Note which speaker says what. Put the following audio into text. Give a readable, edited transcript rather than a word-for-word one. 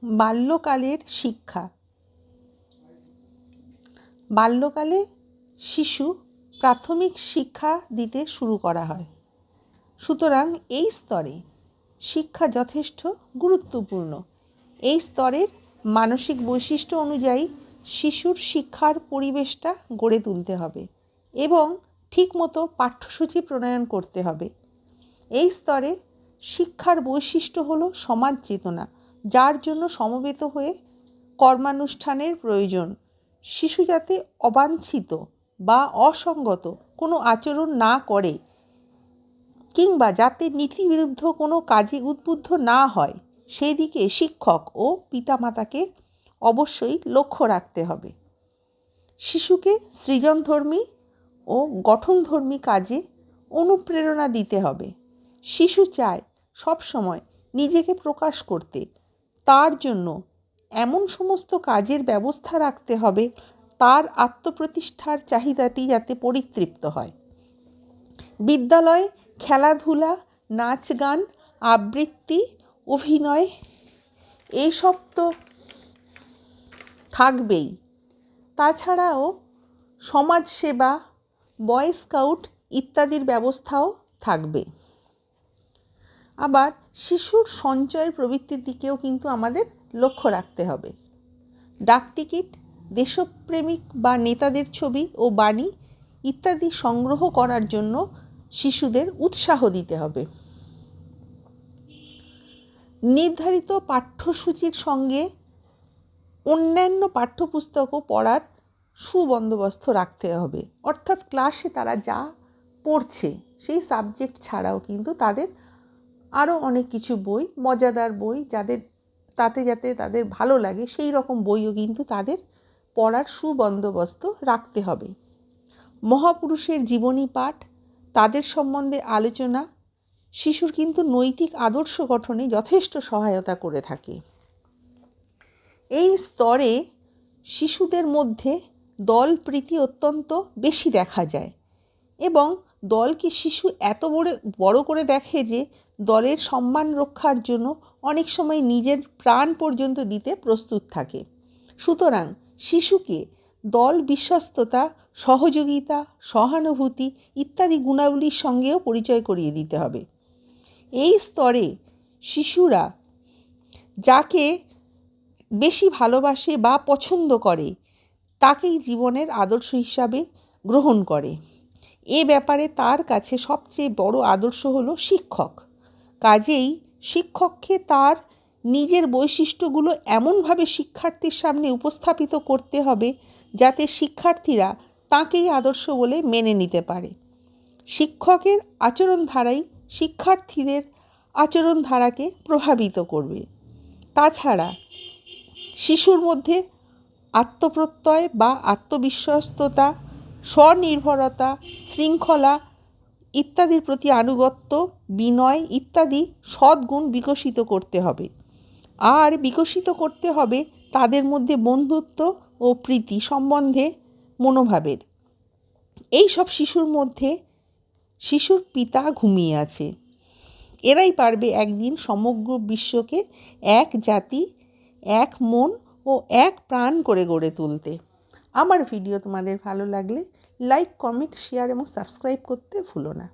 Speaker 1: বাল্যকালের শিক্ষা। বাল্যকালে শিশু প্রাথমিক শিক্ষা দিতে শুরু করা হয়। সুতরাং এই স্তরে শিক্ষা যথেষ্ট গুরুত্বপূর্ণ। এই স্তরের মানসিক বৈশিষ্ট্য অনুযায়ী শিশুর শিক্ষার পরিবেশটা গড়ে তুলতে হবে এবং ঠিকমতো পাঠ্যসূচি প্রণয়ন করতে হবে। এই স্তরে শিক্ষার বৈশিষ্ট্য হলো সমাজ চেতনা, যার জন্য সমবেত হয়ে কর্মানুষ্ঠানের প্রয়োজন। শিশু যাতে অবাঞ্ছিত বা অসঙ্গত কোনো আচরণ না করে কিংবা যাতে নীতিবিরুদ্ধ কোনো কাজে উদ্বুদ্ধ না হয়, সেই দিকে শিক্ষক ও পিতামাতাকে অবশ্যই লক্ষ্য রাখতে হবে। শিশুকে সৃজনধর্মী ও গঠনধর্মী কাজে অনুপ্রেরণা দিতে হবে। শিশু চায় সবসময় নিজেকে প্রকাশ করতে, তার জন্য এমন সমস্ত কাজের ব্যবস্থা রাখতে হবে তার আত্মপ্রতিষ্ঠার চাহিদাটি যাতে পরিতৃপ্ত হয়। বিদ্যালয়ে খেলাধুলা, নাচ গান, আবৃত্তি, অভিনয় এইসব তো থাকবেই। তাছাড়াও সমাজসেবা, বয় স্কাউট ইত্যাদির ব্যবস্থাও থাকবে। আবার শিশুর সঞ্চয়ের প্রবৃত্তির দিকেও কিন্তু আমাদের লক্ষ্য রাখতে হবে। ডাকটিকিট, দেশপ্রেমিক বা নেতাদের ছবি ও বাণী ইত্যাদি সংগ্রহ করার জন্য শিশুদের উৎসাহ দিতে হবে। নির্ধারিত পাঠ্যসূচির সঙ্গে অন্যান্য পাঠ্যপুস্তকও পড়ার সুবন্দোবস্ত রাখতে হবে। অর্থাৎ ক্লাসে তারা যা পড়ছে সেই সাবজেক্ট ছাড়াও কিন্তু তাদের আরও অনেক কিছু বই, মজাদার বই, যাতে তাদের ভালো লাগে সেই রকম বইও কিন্তু তাদের পড়ার সুবন্দোবস্ত রাখতে হবে। মহাপুরুষের জীবনী পাঠ, তাদের সম্বন্ধে আলোচনা শিশুর কিন্তু নৈতিক আদর্শ গঠনে যথেষ্ট সহায়তা করে থাকে। এই স্তরে শিশুদের মধ্যে দলপ্রীতি অত্যন্ত বেশি দেখা যায় এবং দলকে শিশু এত বড় করে দেখে যে দলের সম্মান রক্ষার জন্য অনেক সময় নিজের প্রাণ পর্যন্ত দিতে প্রস্তুত থাকে। সুতরাং শিশুকে দল বিশ্বস্ততা, সহযোগিতা, সহানুভূতি ইত্যাদি গুণাবলীর সঙ্গেও পরিচয় করিয়ে দিতে হবে। এই স্তরে শিশুরা যাকে বেশি ভালোবাসে বা পছন্দ করে তাকেই জীবনের আদর্শ হিসাবে গ্রহণ করে। এ ব্যাপারে তার কাছে সবচেয়ে বড় আদর্শ হলো শিক্ষক। কাজেই শিক্ষককে তার নিজের বৈশিষ্ট্যগুলো এমনভাবে শিক্ষার্থীর সামনে উপস্থাপিত করতে হবে যাতে শিক্ষার্থীরা তাকেই আদর্শ বলে মেনে নিতে পারে। শিক্ষকের আচরণধারাই শিক্ষার্থীদের আচরণধারাকে প্রভাবিত করবে। তাছাড়া শিশুর মধ্যে আত্মপ্রত্যয় বা আত্মবিশ্বস্ততা, স্বনির্ভরতা, শৃঙ্খলা ইত্যাদির প্রতি আনুগত্য, বিনয় ইত্যাদি সদ্গুণ বিকশিত করতে হবে। আর বিকশিত করতে হবে তাদের মধ্যে বন্ধুত্ব ও প্রীতি সম্বন্ধে মনোভাবের। এই সব শিশুর মধ্যে শিশুর পিতা ঘুমিয়ে আছে। এরাই পারবে একদিন সমগ্র বিশ্বকে এক জাতি, এক মন ও এক প্রাণ করে গড়ে তুলতে। আমার ভিডিও তোমাদের ভালো লাগলে লাইক, কমেন্ট, শেয়ার এবং সাবস্ক্রাইব করতে ভুলো না।